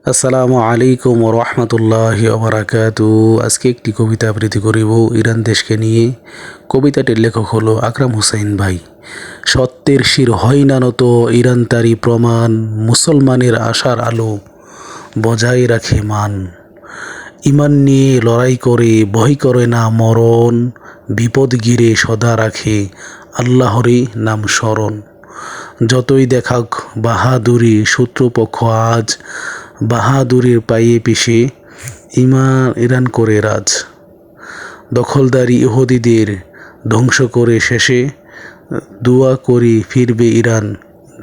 আসসালামু আলাইকুম রহমতুল্লাহি ওবারাকাতু। আজকে একটি কবিতা আবৃত্তি করিব ইরান দেশকে নিয়ে। কবিতাটির লেখক হলো আকরাম হুসাইন ভাই। সত্যের শির হয় না নত, ইরান তারই প্রমাণ। মুসলমানের আশার আলো বজায় রাখে মান। ইমান নিয়ে লড়াই করে ভয় করে না মরণ। বিপদ গিরে সদা রাখে আল্লাহরই নাম স্মরণ। যতই দেখাক বাহাদুরি শত্রুপক্ষ আজ, বাহাদুরির পায়ে পিষে ইরান করে রাজ। দখলদারি ইহুদিদের ধ্বংস করে শেষে, দোয়া করি ফিরবে ইরান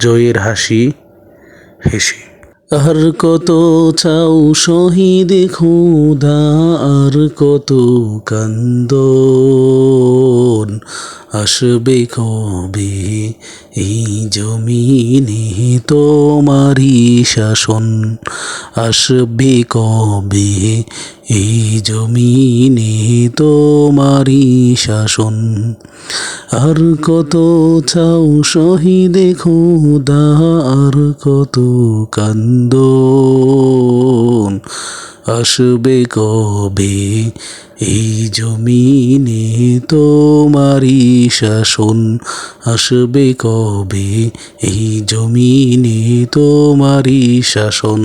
জয়ের হাসি হেসে। আর কত চাও শহীদ খোদা, আর কত কান্দন। আসবে কবে এই জমিনে তোমারই শাসন। আসবে কবে এই জমিনে তোমারই শাসন। আর কত চাও শহীদ খোদা, আর কত কান্দন। আসবে কবে এই জমিনে তোমারই শাসন। আসবে কবে এই জমিনে তোমারই শাসন।